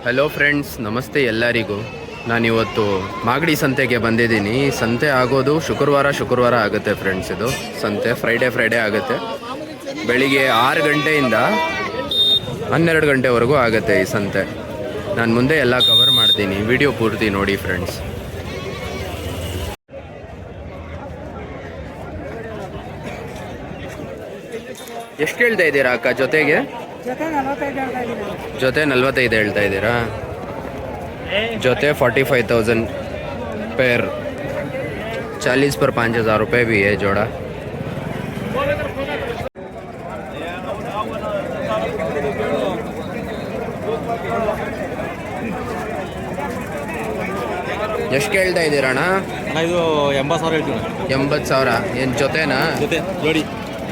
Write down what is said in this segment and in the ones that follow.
Hello friends, ನಮಸ್ತೆ ಎಲ್ಲರಿಗೂ. ನಾನಿವತ್ತು ಮಾಗಡಿ ಸಂತೆಗೆ ಬಂದಿದ್ದೀನಿ. ಸಂತೆ ಆಗೋದು ಶುಕ್ರವಾರ ಆಗುತ್ತೆ ಫ್ರೆಂಡ್ಸ್. ಇದು ಸಂತೆ ಫ್ರೈಡೇ ಆಗುತ್ತೆ. ಬೆಳಿಗ್ಗೆ 6 ಗಂಟೆಯಿಂದ 12 ಗಂಟೆವರೆಗೂ ಆಗುತ್ತೆ ಈ ಸಂತೆ. ನಾನು ಮುಂದೆ ಎಲ್ಲ ಕವರ್ ಮಾಡ್ತೀನಿ, ವಿಡಿಯೋ ಪೂರ್ತಿ ನೋಡಿ ಫ್ರೆಂಡ್ಸ್. ಎಷ್ಟು ಹೇಳ್ತಾ ಇದ್ದೀರಾ ಅಕ್ಕ ಜೊತೆಗೆ? ಜೊತೆ 45 ಹೇಳ್ತಾ ಇದ್ದೀರಾ? ಜೊತೆ 45,000 पेयर, 40 पर 5,000 रुपये भी है जोड़ा. ಎಷ್ಟು ಕೇಳ್ತಾ ಇದ್ದೀರಣ್ಣ? ಇದು 80,000 ಹೇಳ್ತೀವಿ. 80,000 ಏನು ಜೊತೆನಾ? ಜೊತೆ ಜೋಡಿ.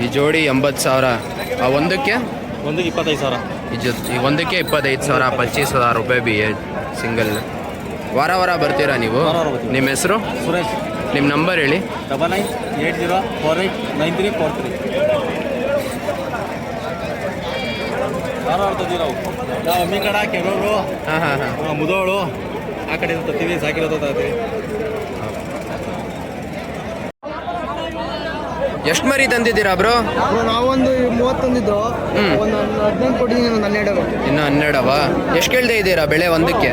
ಈ ಜೋಡಿ 80,000. ಆ ಒಂದಕ್ಕೆ 25,000. ಈ ಒಂದಕ್ಕೆ 25,000, 25,000 रुपये भी है ಸಿಂಗಲ್. ವಾರ ಬರ್ತೀರಾ ನೀವು? ನಿಮ್ಮ ಹೆಸರು? ಸುರೇಶ್. ನಿಮ್ಮ ನಂಬರ್ ಹೇಳಿ. 9980489343. ನಾವು ಅಮ್ಮಿ ಕಡ ಕೆರೋರು, ಮುದೋಳು ಆ ಕಡೆ ತರ್ತೀವಿ, ಸಾಕಿರೋದು ತರ್ತೀವಿ. ಎಷ್ಟು ಮರಿ ತಂದಿದ್ದೀರಾ ಬ್ರೋ? ನಾವೊಂದು 30 ತಂದಿದ್ದು, ಒಂದು 15 ಕೊಟ್ಟಿದ್ದೀನಿ, ಒಂದು 12. ಇನ್ನು 12ವ? ಎಷ್ಟು ಕೇಳ್ತಾ ಇದ್ದೀರಾ ಬೆಳೆ ಒಂದಕ್ಕೆ?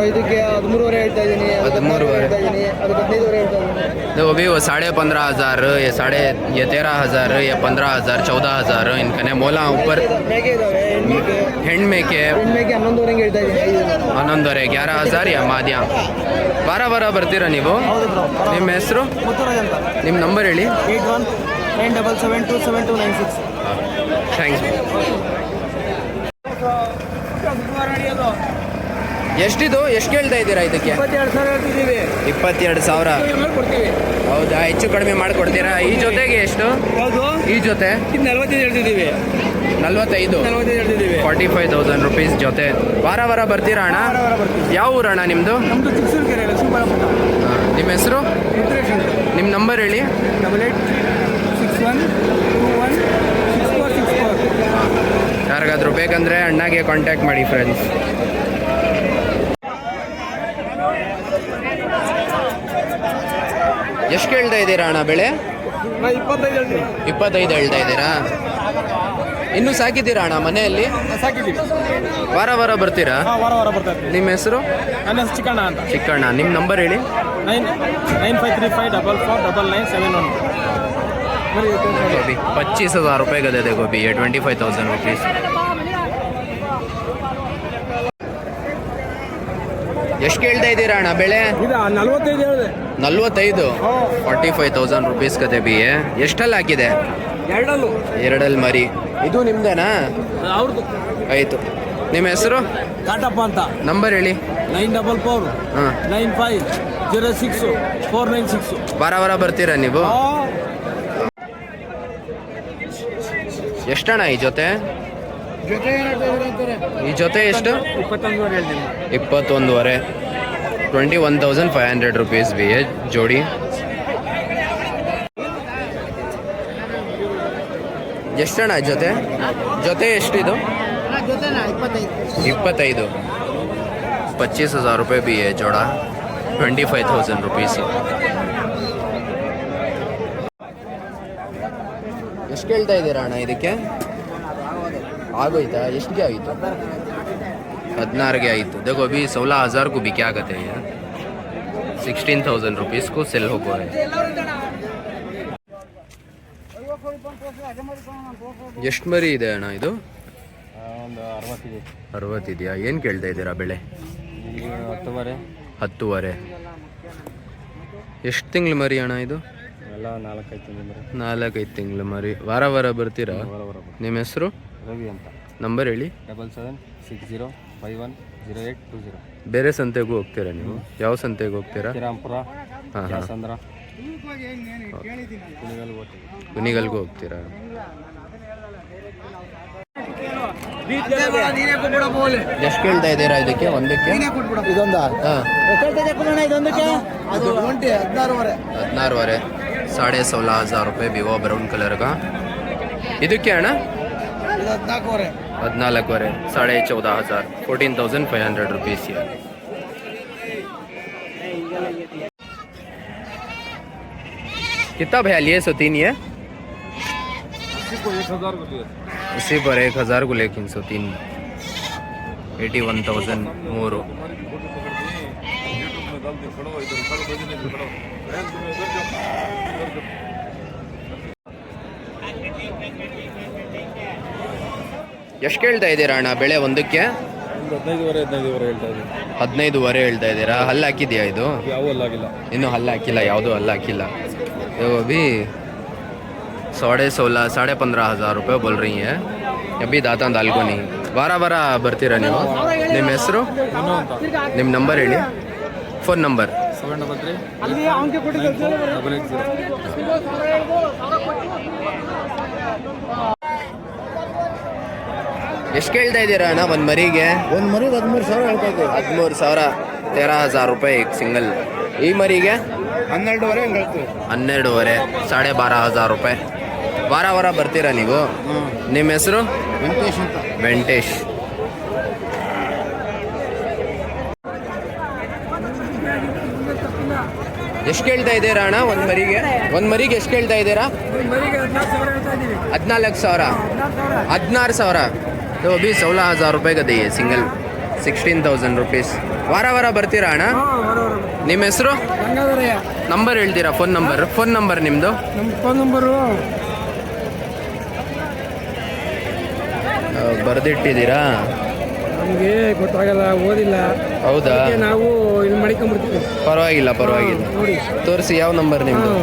ಇದಕ್ಕೆ 13.5 ಹೇಳ್ತಾ ಇದ್ದೀನಿ, 13.5 ಹೇಳ್ತಾ ಇದ್ದೀನಿ, ಅದಕ್ಕೆ 15 ಹೇಳ್ತಾ ಇದ್ದೀನಿ. वो भी वो 15,500, ये 13,000, ये 15,000, 14,000 इनकने मोला ऊपर. ಮೇಕೆ ಇದಾವೆ, ಹೆಣ್ಮೇಕೆ 11.5 ಹೇಳ್ತಾ ಇದ್ದೀನಿ. 11,500, 11,000 ಯಾ ಮಾದ್ಯ. ವಾರ ಬರ್ತೀರಾ ನೀವು? ನಿಮ್ಮ ಹೆಸರು? ಮುತ್ತುರಾಜ್ ಅಂತ. ನಿಮ್ಮ ನಂಬರ್ ಹೇಳಿ. 8197727296. ಥ್ಯಾಂಕ್ಸ್. ಎಷ್ಟಿದು? ಎಷ್ಟು ಕೇಳ್ತಾ ಇದ್ದೀರಾ ಇದಕ್ಕೆ? 22,000 ಹೇಳ್ತಿದ್ದೀವಿ. 22,000 ಕೊಡ್ತೀವಿ. ಹೌದಾ? ಹೆಚ್ಚು ಕಡಿಮೆ ಮಾಡಿಕೊಡ್ತೀರಾ? ಈ ಜೊತೆಗೆ ಎಷ್ಟು? ಹೌದು, ಈ ಜೊತೆ 45 ಹೇಳ್ತಿದ್ದೀವಿ. 45 ಹೇಳ್ತಿದ್ದೀವಿ. 45,000 rupees ಜೊತೆ. ವಾರ ಬರ್ತೀರಾ ಅಣ್ಣ? ಯಾವ ಊರಣ್ಣ ನಿಮ್ಮದು? ನಮ್ಮದು ಚಿಕ್ಕಸೂರುಕೆರೆ, ಲಕ್ಷ್ಮೀಪುರ. ನಿಮ್ಮ ಹೆಸರು? ರುದ್ರೇಶ್ ಅಂತ. ನಿಮ್ಮ ನಂಬರ್ ಹೇಳಿ. 8861216464. ಯಾರಿಗಾದ್ರೂ ಬೇಕಂದರೆ ಅಣ್ಣಗೆ ಕಾಂಟ್ಯಾಕ್ಟ್ ಮಾಡಿ ಫ್ರೆಂಡ್ಸ್. ಎಷ್ಟು ಕೇಳ್ತಾ ಇದ್ದೀರಾ ಅಣ್ಣ ಬೆಳೆ? 25 ಹೇಳ್ತೀನಿ. 25 ಹೇಳ್ತಾ ಇದ್ದೀರಾ? ಇನ್ನೂ ಸಾಕಿದ್ದೀರಾ ಅಣ್ಣ ಮನೆಯಲ್ಲಿ? ಸಾಕಿದ್ದೀವಿ. ವಾರ ಬರ್ತೀರಾ? ವಾರ ಬರ್ತಾ ಇರ್ತೀವಿ. ನಿಮ್ಮ ಹೆಸರು? ನನ್ನ ಹೆಸರು ಚಿಕ್ಕಣ್ಣ ಅಂತ. ಚಿಕ್ಕಣ್ಣ. ನಿಮ್ಮ ನಂಬರ್ ಹೇಳಿ. 9535449971. गोभी 25,000 रुपये का दे दे गोभी. ये 25,000 रुपीज़. ಎಷ್ಟು ಕೇಳ್ತಾ ಇದ್ದೀರಾ ಅಣ್ಣ ಬೆಳೆ? 45 ಹೇಳಿದೆ. 45? 45,000 rupees ಕತೆ ಬಿ. ಎಷ್ಟಲ್ಲಿ ಹಾಕಿದೆ? 2 ಮರಿ. ಇದು ನಿಮ್ದೇನಾ? ಅವ್ರದ್ದು. ಆಯಿತು. ನಿಮ್ಮ ಹೆಸರು? ಕಾಟಪ್ಪ ಅಂತ. ನಂಬರ್ ಹೇಳಿ. 944 95 06 496. ವಾರ ಬರ್ತೀರಾ ನೀವು? ಎಷ್ಟಣ್ಣ ಈ ಜೊತೆ? ಈ ಜೊತೆ ಎಷ್ಟು? 21 ಹೇಳ್ತೀನಿ. 21.5. 21,500 rupees भी है जोड़ी. ಎಷ್ಟಣ್ಣ ಜೊತೆ ಎಷ್ಟಿದು? 25. 25,000 रुपये भी है जोड़ा. 25,000 rupees. ಎಷ್ಟು ಕೇಳ್ತಾ ಇದ್ದೀರಾ ಅಣ್ಣ ಇದಕ್ಕೆ? ಆಗೋಯ್ತಾ? ಎಷ್ಟಿಗೆ ಆಯಿತು? 16ಗೆ ಆಯಿತು. देखो अभी 16,000 को भी क्या कहते हैं यार, 16,000 रुपीज़ को सेल हो गए. ಎಷ್ಟು ಮರಿ ಇದೆ ಅಣ್ಣ ಇದು? ಒಂದು 60 ಇದೆ. 60 ಇದೆಯಾ? ಏನು ಕೇಳ್ತಾ ಇದ್ದೀರಾ ಬೆಳೆ? 10.5. 10.5. ಎಷ್ಟು ತಿಂಗಳು ಮರಿ ಅಣ್ಣ ಇದು? ಎಲ್ಲ 4-5 ತಿಂಗಳು ಮರಿ. 4-5 ತಿಂಗಳು ಮರಿ. ವಾರ ಬರ್ತೀರಾ? ನಿಮ್ಮ ಹೆಸರು? ರವಿ ಅಂತ. ನಂಬರ್ ಹೇಳಿ. 7760510820. ಬೇರೆ ಸಂತೆಗೂ ಹೋಗ್ತೀರಾ ನೀವು? ಯಾವ ಸಂತೆಗೆ ಹೋಗ್ತೀರಾ? ಶ್ರೀರಾಮ್ಪುರ, ಸಂದ್ರ, ಕುಣಿಗಲ್ಗೂ ಹೋಗ್ತೀರಾ? ಎಷ್ಟು ಕೇಳ್ತಾ ಇದ್ದೀರಾ ಇದಕ್ಕೆ ಒಂದಕ್ಕೆ? ಇದೊಂದ ಹಾಂ, 16.5. 16,500 रुपये. विवो ब्राउन कलर का. ಇದಕ್ಕೆ ಅಣ್ಣ 14.5. 14,500 14,500 14,500 रुपीस ये। कितना भैया लिए सोतीन ये? इसी पर 1,000 को लेकिन सोतीन 81,000 ಮೂರು। ಎಷ್ಟು ಕೇಳ್ತಾ ಇದ್ದೀರಾ ಅಣ್ಣ ಬೆಳೆ ಒಂದಕ್ಕೆ? 15,500 ಹೇಳ್ತಾ ಇದ್ದೀರಾ? ಹಲ್ಲು ಹಾಕಿದ್ಯಾ ಇದು? ಇನ್ನೂ ಹಲ್ಲು ಹಾಕಿಲ್ಲ, ಯಾವುದೂ ಹಲ್ಲು ಹಾಕಿಲ್ಲ। तो अभी 16,500 15,500 रुपये बोल रही हैं। अभी दाता दाಲ್ಕೋ नहीं। ವಾರ ವಾರ ಬರ್ತೀರಾ ನೀವು? ನಿಮ್ಮ ಹೆಸರು, ನಿಮ್ಮ ನಂಬರ್ ಹೇಳಿ, ಫೋನ್ ನಂಬರ್? 733 ಎಷ್ಟು ಕೇಳ್ತಾ ಇದ್ದೀರಾ ಅಣ್ಣ ಒಂದು ಮರಿಗೆ? ಒಂದು ಮರಿ 13,000 ಹೇಳ್ತಾ ಇದ್ದೀವಿ। 13,000 13,000 ರೂಪಾಯಿ ಸಿಂಗಲ್। ಈ ಮರಿಗೆ 12,500 ಹೆಂಗೆ ಹೇಳ್ತೀವಿ? 12,500 12,500 ರೂಪಾಯಿ। ವಾರ ವಾರ ಬರ್ತೀರಾ ನೀವು? ನಿಮ್ಮ ಹೆಸರು? ವೆಂಕಟೇಶ್ ಅಂತ। ವೆಂಕಟೇಶ್। ಎಷ್ಟು ಕೇಳ್ತಾ ಇದ್ದೀರಾ ಅಣ್ಣ ಒಂದು ಮರಿಗೆ? ಒಂದು ಮರಿಗೆ ಎಷ್ಟು ಕೇಳ್ತಾ ಇದ್ದೀರಾ? 14,000 16,000। तो अभी 16,000 रुपये का दिए सिंगल 16,000 रुपीस। ವಾರ ವಾರ ಬರ್ತೀರಾ ಅಣ್ಣ? ನಿಮ್ಮ ಹೆಸರು, ನಂಬರ್ ಹೇಳ್ತೀರಾ? ಫೋನ್ ನಂಬರ್ ನಿಮ್ಮದು? ನಮ್ಮ ಫೋನ್ ನಂಬರು ಬರೆದಿಟ್ಟಿದ್ದೀರಾ? ನಮಗೆ ಗೊತ್ತಾಗಲ್ಲ, ಓದಿಲ್ಲ, ಹೌದಾ? ನಾವು ಇಲ್ಲಿ ಮಾಡ್ಕೊಂಡ್ಬಿಡ್ತೀವಿ। ಪರವಾಗಿಲ್ಲ ನೋಡಿ ತೋರಿಸಿ, ಯಾವ ನಂಬರ್ ನಿಮ್ಮದು?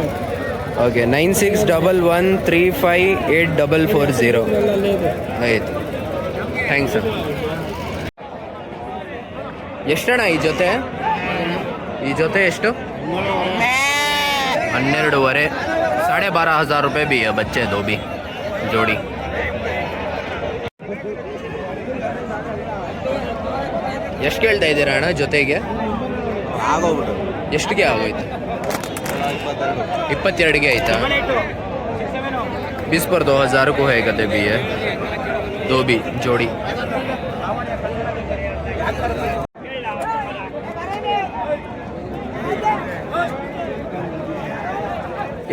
ಓಕೆ 9611358440 ಆಯಿತು, ಥ್ಯಾಂಕ್ಸ್ ಸರ್। ಎಷ್ಟಣ್ಣ ಈ ಜೊತೆ? ಎಷ್ಟು? 12,500 12,500 रुपये भी है बच्चे दो भी जोड़ी। ಎಷ್ಟು ಕೇಳ್ತಾ ಇದ್ದೀರಾ ಅಣ್ಣ ಜೊತೆಗೆ? ಎಷ್ಟಿಗೆ ಆಗೋಯ್ತು? 22 ಆಯ್ತಾ? 20 पर 2,000 को है कहते भी है, दो भी जोड़ी।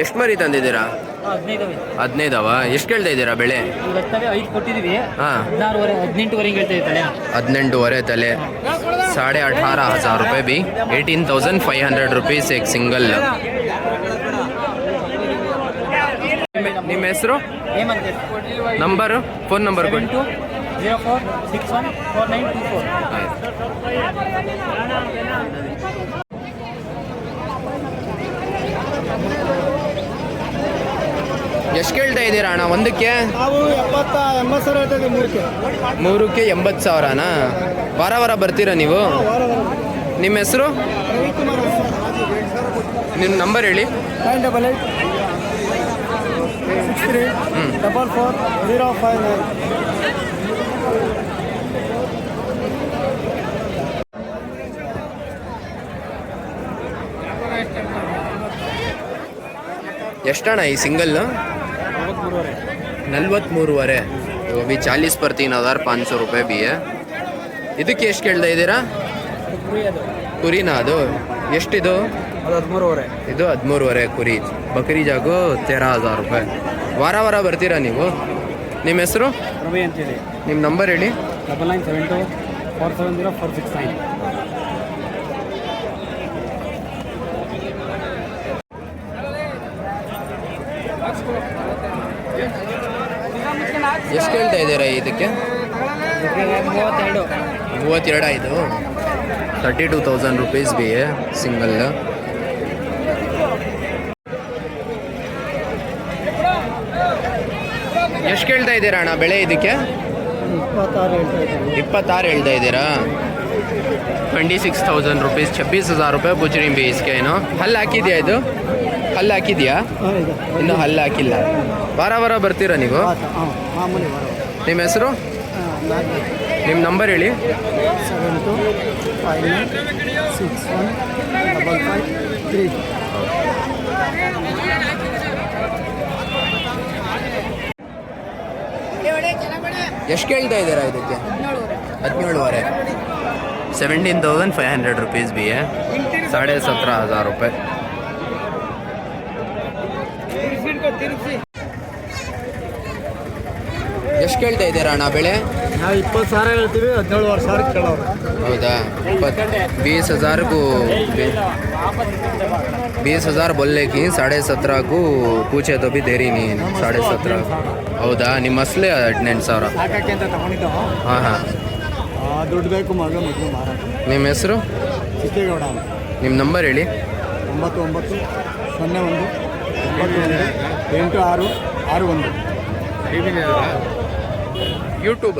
ಎಷ್ಟು ಮರಿ ತಂದಿದ್ದೀರಾ? 15 ಎಷ್ಟು ಕೇಳ್ತಾ ಇದ್ದೀರಾ ಬೆಳೆ? 5 ಕೊಟ್ಟಿದ್ದೀವಿ। ಹಾಂ 18,500 ಹೇಳ್ತಾ ಇದ್ದಾರೆ। 18,500 तले 18,500 रुपये भी 18,500 रुपीस एक सिंगल। ನಿಮ್ಮ ಹೆಸರು, ನಂಬರು, ಫೋನ್ ನಂಬರ್ ಕೊಡಿ। 04614924। ಎಷ್ಟು ಕೇಳ್ತಾ ಇದ್ದೀರಾ ಅಣ್ಣ ಒಂದಕ್ಕೆ? ನಾವು 80,000 ಹೇಳ್ತಾ ಇದ್ದೀವಿ ಮೂರಕ್ಕೆ। 80,000ನಾ? ವಾರ ವಾರ ಬರ್ತೀರಾ ನೀವು? ನಿಮ್ಮ ಹೆಸರು, ನಿಮ್ಮ ನಂಬರ್ ಹೇಳಿ? 9883444059। ಎಷ್ಟಣ್ಣ ಈ ಸಿಂಗಲ್? 43,500। वो भी 40 पर 3,500 रुपये भी है। ಇದಕ್ಕೆ ಎಷ್ಟು ಕೇಳ್ತಾ ಇದ್ದೀರಾ? ಕುರಿನಾ ಅದು? ಎಷ್ಟಿದು? 13,500। ಇದು 13,500 ಕುರಿ। ಬಕರಿ ಜಾಗು 13,000 ರೂಪಾಯಿ। ವಾರ ವಾರ ಬರ್ತೀರಾ ನೀವು? ನಿಮ್ಮ ಹೆಸರು, ರವಿ ಅಂತೇಳಿ। ನಿಮ್ಮ ನಂಬರ್ ಹೇಳಿ? 9972470469। ಎಷ್ಟು ಕೇಳ್ತಾ ಇದ್ದೀರಾ ಇದಕ್ಕೆ? 32 ಆಯಿತು। 32,000 रुपीस भी है सिंगल। ಎಷ್ಟು ಕೇಳ್ತಾ ಇದ್ದೀರಾ ಅಣ್ಣ ಬೆಳೆ ಇದಕ್ಕೆ? 26 ಹೇಳ್ತಾ ಇದ್ದೀರಾ? 26,000 रुपीस 26,000 रुपये पूछ रही भी इसके ಏನು? ಹಲ್ಲು ಹಾಕಿದ್ಯಾ ಇದು? ಹಲ್ಲು ಹಾಕಿದ್ಯಾ? ಇನ್ನೂ ಹಲ್ಲು ಹಾಕಿಲ್ಲ। ವಾರ ವಾರ ಬರ್ತೀರಾ ನೀವು? ನಿಮ್ಮ ಹೆಸರು, ನಿಮ್ಮ ನಂಬರ್ ಹೇಳಿ? 7258615553। ಎಷ್ಟು ಕೇಳ್ತಾ ಇದ್ದೀರಾ ಇದಕ್ಕೆ? 17,500. 17,500 रुपीज़ भी है, 17,500 रुपये. ಎಷ್ಟು ಕೇಳ್ತಾ ಇದ್ದೀರಾ ಅಣ್ಣ ಬೆಳೆ? ನಾವು 20,000 ಹೇಳ್ತೀವಿ, 17,000 ಕೇಳೋರು. ಹೌದಾ? 20,000 को 20,000 बोलने की 17,500 को पूछे तो भी देरी नहीं है. 17,500. ಹೌದಾ? ನಿಮ್ಮ ಅಸಲೇ 18,000. ಸಾಕಕ್ಕೆ ಅಂತ ತಗೊಂಡಿದ್ದು. ಹಾಂ ಹಾಂ. ದುಡ್ಡು ಬೇಕು ಮೊದಲು ಮಾರಾಟ. ನಿಮ್ಮ ಹೆಸರು? ಚಿಕ್ಕೇಗೌಡ ಅಂತ. ನಿಮ್ಮ ನಂಬರ್ ಹೇಳಿ. 9901918661. ಯೂಟ್ಯೂಬ್.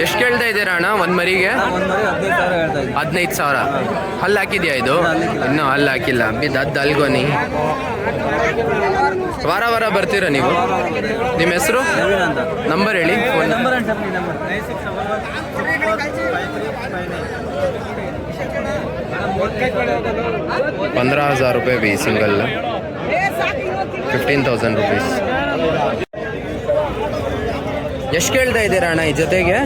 ಎಷ್ಟು ಕೇಳ್ತಾ ಇದ್ದೀರಾ ಅಣ್ಣ ಒಂದು ಮರಿಗೆ? 15,000. ಹಲ್ಲು ಹಾಕಿದ್ಯಾ ಇದು? ಇನ್ನೂ ಹಲ್ಲು ಹಾಕಿಲ್ಲ. ಬಿದ್ದು ಅಲ್ಗೋನಿ. ವಾರ ಬರ್ತೀರಾ ನೀವು? ನಿಮ್ಮ ಹೆಸರು? ನಂಬರ್ ಹೇಳಿ. ಫೋನ್ 15,000 रुपये भी सिंगल. 15,000 रुपीज़. ಎಷ್ಟು ಕೇಳ್ತಾ ಇದ್ದೀರಾ ಅಣ್ಣ ಈ ಜೊತೆಗೆ?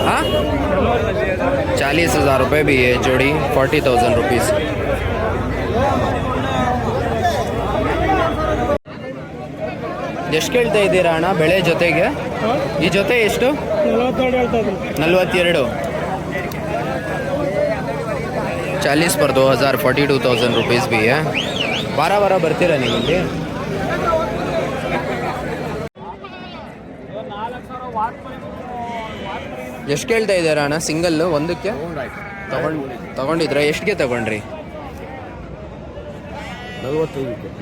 ಹಾಂ, 40,000 रुपये भी है जोड़ी. 40,000 रुपीज़. ಎಷ್ಟು ಕೇಳ್ತಾ ಇದ್ದೀರಾ ಅಣ್ಣ ಬೆಳೆ ಜೊತೆಗೆ? ಈ ಜೊತೆ ಎಷ್ಟು? 42. 40 पर 2,000. 42,000 रुपीज़ भी है. ವಾರ ಬರ್ತೀರಾ ನೀವು ಇಲ್ಲಿ? ಎಷ್ಟು ಕೇಳ್ತಾ ಇದ್ದೀರಾ ಅಣ್ಣ ಸಿಂಗಲ್ಲು ಒಂದಕ್ಕೆ? ತಗೊಂಡಿದ್ರಾ? ಎಷ್ಟಿಗೆ ತಗೊಂಡ್ರಿ?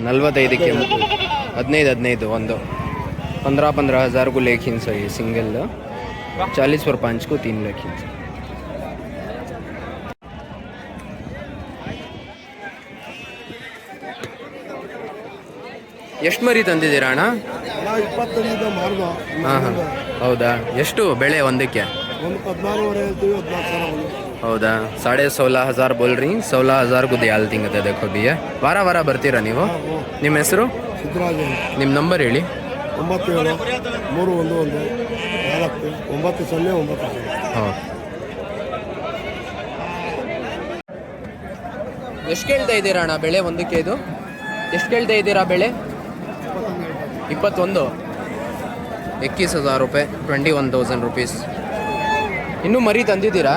45ಕ್ಕೆ. 15 ಒಂದು. 15,000 को लेकिन सही सिंगल. 40 पर 5 को 3 लेकिन. ಎಷ್ಟು ಮರಿ ತಂದಿದ್ದೀರಾ ಅಣ್ಣ? 25 ಮಾರ್ಗ. ಹಾಂ ಹಾಂ. ಹೌದಾ? ಎಷ್ಟು ಬೆಳೆ ಒಂದಕ್ಕೆ? 14,500 ಹೇಳ್ತೀವಿ, 14,000. ಹೌದಾ? 16,500 बोल रही. 16,000 को दयाल ತಿಂಗತ್ತೆ देखो भैया. ವಾರ ಬರ್ತೀರಾ ನೀವು? ನಿಮ್ಮ ಹೆಸರು? ಸಿದ್ದರಾಜ. ನಿಮ್ಮ ನಂಬರ್ ಹೇಳಿ. 97-311-4-909. ಹಾಂ. ಎಷ್ಟು ಕೇಳ್ತಾ ಇದ್ದೀರಾ ಅಣ್ಣ ಬೆಳೆ ಒಂದಕ್ಕೆ ಇದು? ಎಷ್ಟು ಕೇಳ್ತಾ ಇದ್ದೀರಾ ಬೆಳೆ? 21. 21,000 रुपये. 21,000 रुपीज़. ಇನ್ನೂ ಮರಿ ತಂದಿದ್ದೀರಾ?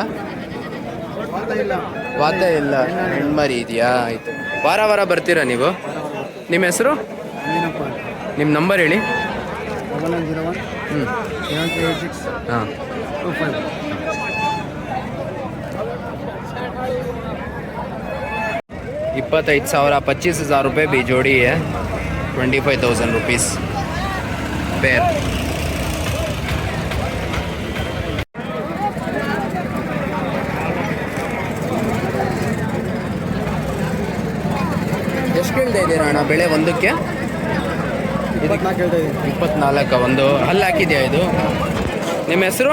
ವಾತ ಇಲ್ಲ, ಹೆಣ್ಮರಿ ಇದೆಯಾ? ಆಯಿತು. ವಾರ ಬರ್ತೀರಾ ನೀವು? ನಿಮ್ಮ ಹೆಸರು? ನಿಮ್ಮ ನಂಬರ್ ಹೇಳಿ. 9901 7386 ಹಾಂ. 25. 25,000. 25,000 रुपये भी जोड़ी है. 25,000 रुपीज़ पेयर. ಎಷ್ಟು ಕೇಳ್ತಾ ಇದ್ದೀರಾ ಅಣ್ಣ ಬೆಳೆ ಒಂದಕ್ಕೆ? 24 ಒಂದು. ಹಲ್ಲು ಹಾಕಿದೆಯಾ ಇದು? ನಿಮ್ಮ ಹೆಸರು?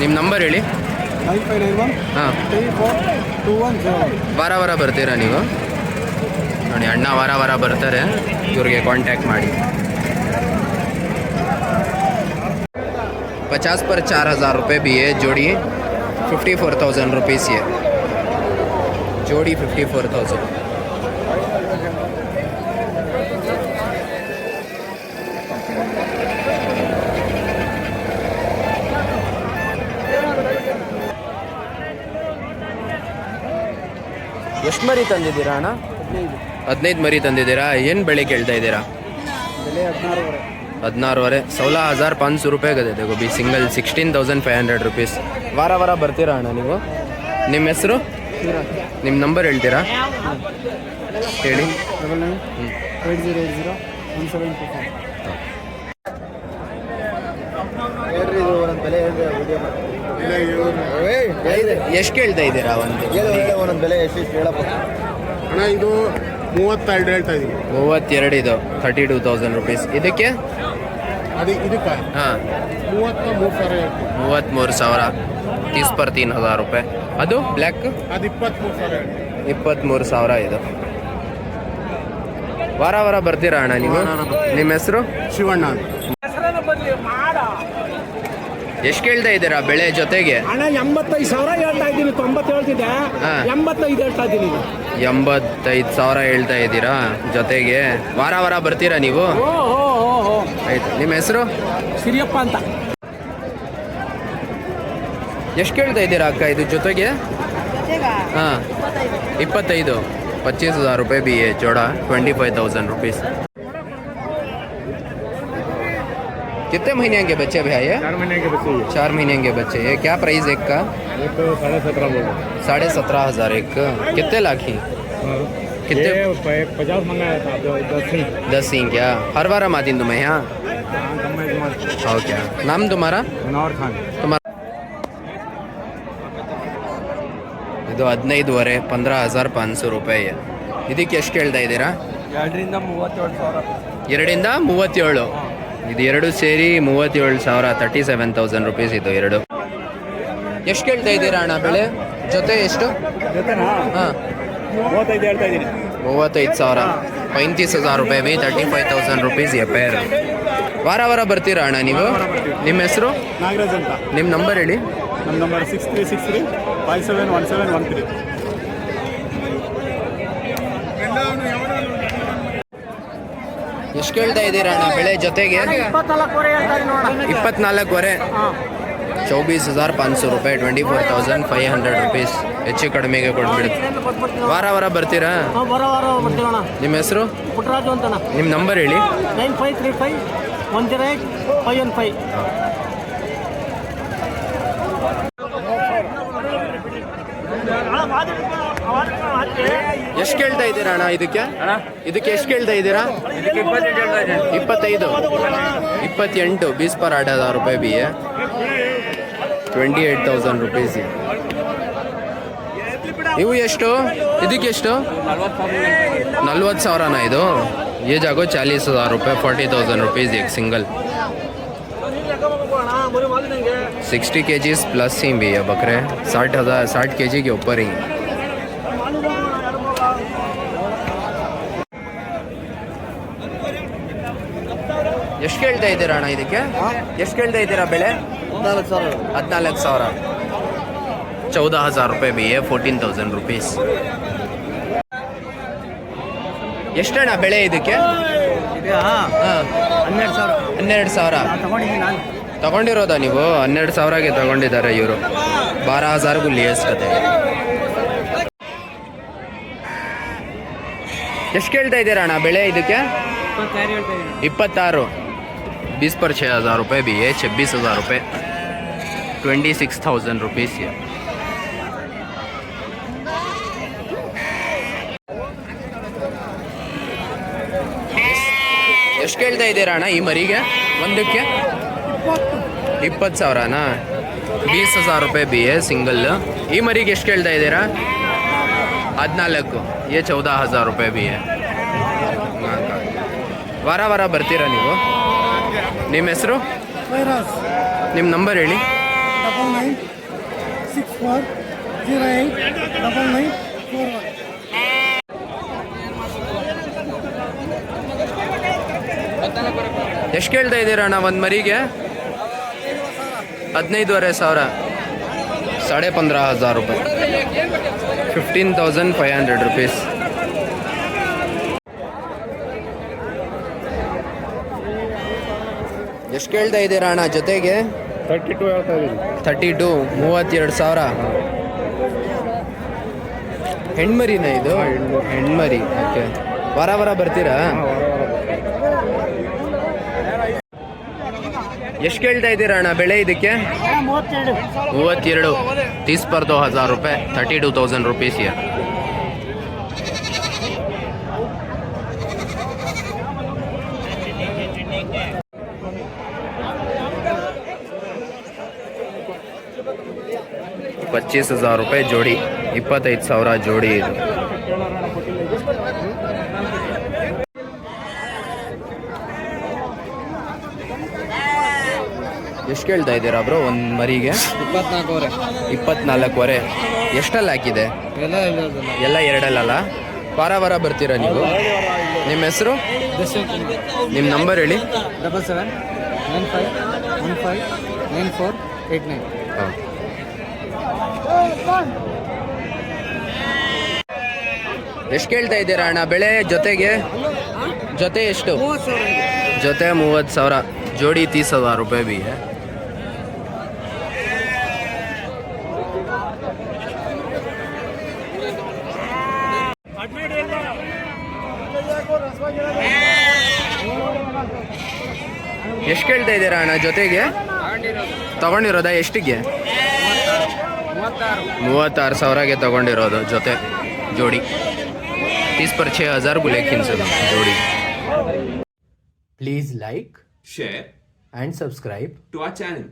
ನಿಮ್ಮ ನಂಬರ್ ಹೇಳಿ. 9591 ಹಾಂ. 342101. ವಾರ ಬರ್ತೀರಾ ನೀವು? ನೋಡಿ ಅಣ್ಣ ವಾರ ಬರ್ತಾರೆ. ಇವ್ರಿಗೆ ಕಾಂಟ್ಯಾಕ್ಟ್ ಮಾಡಿ. 50 पर 4,000 रुपये भी है जोड़ी. 54,000 रुपीज़ है जोड़ी. 54,000. ಎಷ್ಟು ಮರಿ ತಂದಿದ್ದೀರಾ ಅಣ್ಣ? 15 ಮರಿ ತಂದಿದ್ದೀರಾ. ಏನು ಬೆಳೆ ಕೇಳ್ತಾ ಇದ್ದೀರಾ? 16,500. 16,500 रुपये ಗದೆ देखो भी सिंगल. 16,500 रुपीज़. ವಾರ ಬರ್ತೀರಾ ಅಣ್ಣ ನೀವು? ನಿಮ್ಮ ಹೆಸರು? ನಿಮ್ಮ ನಂಬರ್ ಹೇಳ್ತೀರಾ? ಹೇಳಿ. 80801725. ಎಷ್ಟು ಕೇಳ್ತಾ ಇದ್ದೀರಾ ಒಂದು? ಒಂದೊಂದು ಬೆಲೆ ಎಷ್ಟು ಹೇಳಪ್ಪ ಅಣ್ಣ. ಇದು 32 ಹೇಳ್ತಾ ಇದೀವಿ. 32 ಇದು. 32,000 रुपीज़. ಇದಕ್ಕೆ? ಇದಕ್ಕೆ ಹಾಂ, 33,000 ಹೇಳ್ತೀವಿ. 33,000. 30 पर 3000 रुपये. ಅದು ಬ್ಲ್ಯಾಕ್ ಅದು 23,000. 23,000 ಇದು. ವಾರ ವಾರ ಬರ್ತೀರಾ ಅಣ್ಣ ನೀವು? ನಿಮ್ಮ ಹೆಸರು? ಶಿವಣ್ಣ. ಎಷ್ಟು ಕೇಳ್ತಾ ಇದ್ದೀರಾ ಬೆಳೆ ಜೊತೆಗೆ? ಹಣ 85,000 ಹೇಳ್ತಾ ಇದ್ದೀನಿ. 90 ಹೇಳ್ತಿದ್ದೆ, ಹಾ. 85 ಹೇಳ್ತಾ ಇದ್ದೀನಿ. 85,000 ಹೇಳ್ತಾ ಇದ್ದೀರಾ ಜೊತೆಗೆ. ವಾರ ವಾರ ಬರ್ತೀರಾ ನೀವು? ಆಯ್ತು. ನಿಮ್ಮ ಹೆಸರು? ಸಿರಿಯಪ್ಪ ಅಂತ. ಎಷ್ಟು ಕೇಳ್ತಾ ಇದ್ದೀರಾ ಅಕ್ಕ ಇದು ಜೊತೆಗೆ? ಹಾಂ, 25. 25,000 रुपये भी है जोड़ा. 25,000 रुपीज़. कितने महीने के बच्चे भैया ये? 4 महीने के बच्चे. 4 महीने के बच्चे. ये क्या प्राइस एक का? ये तो 17,500 बोलो. 17,500 एक. कितने लाख ही? कितने? ये 50 मंगाया था, 10 ही. 10 ही क्या? हर बार हम आती हूँ तुम्हें यहाँ? हो क्या? नाम तुम्हारा? मनोहर खान. तुम्हारा? ಇದು 15,500 15,500 ರೂಪಾಯಿ. ಇದಕ್ಕೆ ಎಷ್ಟು ಕೇಳ್ತಾ ಇದ್ದೀರಾ? 2ರಿಂದ 37,000. 2ರಿಂದ 37. ಇದು ಎರಡು ಸೇರಿ 37,000. 37,000 ರುಪೀಸ್ ಇದು ಎರಡು. ಎಷ್ಟು ಕೇಳ್ತಾ ಇದ್ದೀರಾ ಅಣ್ಣ ಬೆಳೆ ಜೊತೆ? ಎಷ್ಟು? ಜೊತೆನಾ? ಹಾಂ, 35 ಹೇಳ್ತಾ ಇದ್ದೀನಿ. 35,000. 35,000 ರೂಪಾಯಿ ಬಿ. 35,000 rupees A peer. ವಾರ ವಾರ ಬರ್ತೀರಾ ಅಣ್ಣ ನೀವು? ನಿಮ್ಮ ಹೆಸರು? ನಾಗರಾಜ್ ಅಂತ. ನಿಮ್ಮ ನಂಬರ್ ಹೇಳಿ. ನಮ್ಮ ನಂಬರ್ 6363 571713. ಎಷ್ಟು ಕೇಳ್ತಾ ಇದ್ದೀರಾ ಅಣ್ಣ ಬೆಳೆ ಜೊತೆಗೆ? 24,000 ಹೇಳ್ತಾ ಇದ್ದೀನಿ ನೋಡ. 24,000. 24,500 ರೂಪಾಯಿ. 24,500 ರುಪೀಸ್. ಹೆಚ್ಚು ಕಡಿಮೆಗೆ ಕೊಟ್ಬಿಡುತ್ತೆ. ವಾರ ವಾರ ಬರ್ತೀರಾ? ಬರೋ ವಾರ ಬರ್ತೀವಣ್ಣ. ನಿಮ್ಮ ಹೆಸರು? ಪುಟ್ಟರಾಜು ಅಂತಣ್ಣ. ನಿಮ್ಮ ನಂಬರ್ ಹೇಳಿ. 9535 108 515. ಎಷ್ಟು ಕೇಳ್ತಾ ಇದ್ದೀರಾ ಅಣ್ಣ ಇದಕ್ಕೆ? ಇದಕ್ಕೆ ಎಷ್ಟು ಕೇಳ್ತಾ ಇದ್ದೀರಾ? 25. 28. 20 पर 8,000 रुपये भी है. 28,000 रुपीಸ್. ಇವು ಎಷ್ಟು? ಇದಕ್ಕೆ ಎಷ್ಟು? 40,000 ಇದು. ये जागो 40,000 रुपये. 40,000 रुपीज़ एक सिंगल. 60 kg प्लस ही भी है बकरे. 60 kg के ऊपर ही. ಎಷ್ಟು ಕೇಳ್ತಾ ಇದ್ದೀರಾ ಅಣ್ಣ ಇದಕ್ಕೆ? ಎಷ್ಟು ಕೇಳ್ತಾ ಇದ್ದೀರಾ ಬೆಳೆ? 14,000. 14,000 रुपये भी है. 14,000 रुपीज़. ಎಷ್ಟಣ್ಣ ಬೆಳೆ ಇದಕ್ಕೆ? ಹಾಂ, 12,000. ತಗೊಂಡಿರೋದಾ ನೀವು? 12,000ಗೆ ತಗೊಂಡಿದ್ದಾರೆ ಇವರು. 12,000 ಗುಲ್ಲಿಯಸ್ ಕತೆ. ಎಷ್ಟು ಕೇಳ್ತಾ ಇದ್ದೀರಾ ಅಣ್ಣ ಬೆಳೆ ಇದಕ್ಕೆ? 26. 20 पर 6,000 रुपये भी है. 26,000 रुपये. 26,000 रुपीज़ है. ಎಷ್ಟು ಕೇಳ್ತಾ ಇದ್ದೀರಾ ಅಣ್ಣ ಈ ಮರಿಗೆ ಒಂದಕ್ಕೆ? 20,000ನಾ? 20,000 रुपये भी है सिंगल. ಈ ಮರಿಗೆ ಎಷ್ಟು ಕೇಳ್ತಾ ಇದ್ದೀರಾ? 14. ये 14,000 रुपये भी है. ವಾರ ವಾರ ಬರ್ತೀರಾ ನೀವು? ನಿಮ್ಮ ಹೆಸರು? ನಿಮ್ಮ ನಂಬರ್ ಹೇಳಿ. 9964089941. ಎಷ್ಟು ಕೇಳ್ತಾ ಇದ್ದೀರಾ ಅಣ್ಣ ಒಂದು ಮರಿಗೆ? 15,500. 15,500 रुपये. 15,500 रुपीज़. ಎಷ್ಟು ಕೇಳ್ತಾ ಇದ್ದೀರಾ ಅಣ್ಣ ಜೊತೆಗೆ? 32 ಹೇಳ್ತಾ ಇದ್ದೀನಿ. 32. 32,000. ಹೆಣ್ಮರಿನ ಇದು? ಹೆಣ್ಮರಿ. ಓಕೆ. ವಾರ ವಾರ ಬರ್ತೀರಾ? ಎಷ್ಟು ಕೇಳ್ತಾ ಇದ್ದೀರಾ ಅಣ್ಣ ಬೆಳೆ ಇದಕ್ಕೆ? 32. 30 पर 2,000 रुपये. 32,000 रुपीज़ है. ₹25,000 ಜೋಡಿ. 25,000 ಜೋಡಿ ಇದು. ಎಷ್ಟು ಕೇಳ್ತಾ ಇದ್ದೀರಾ ಬ್ರೋ ಒಂದು ಮರಿಗೆ? 24,000. 24,000. ಎಷ್ಟಲ್ಲಿ ಹಾಕಿದೆ? ಎಲ್ಲ ಇರೋದಿಲ್ಲ. ಎಲ್ಲ ಎರಡಲ್ಲ? ವಾರ ಬರ್ತೀರಾ ನೀವು? ನಿಮ್ಮ ಹೆಸರು, ನಿಮ್ಮ ನಂಬರ್ ಹೇಳಿ. 77 95 15 94 89. ಹಾಂ. ಎಷ್ಟು ಕೇಳ್ತಾ ಇದ್ದೀರಾ ಅಣ್ಣ ಬೆಳೆ ಜೊತೆಗೆ? ಜೊತೆ ಎಷ್ಟು? ಜೊತೆ 30,000, जोड़ी 30,000 रुपये भी है. ಎಷ್ಟು ಕೇಳ್ತಾ ಇದ್ದೀರಾ ಅಣ್ಣ ಜೊತೆಗೆ? ತಗೊಂಡಿರೋದಾ ಎಷ್ಟಿಗೆ? 36,000ಗೆ ತಗೊಂಡಿರೋದು ಜೊತೆ जोड़ी. 30 पर 6,000 को लेकिन से जोड़ी. Please like, share and subscribe to our channel.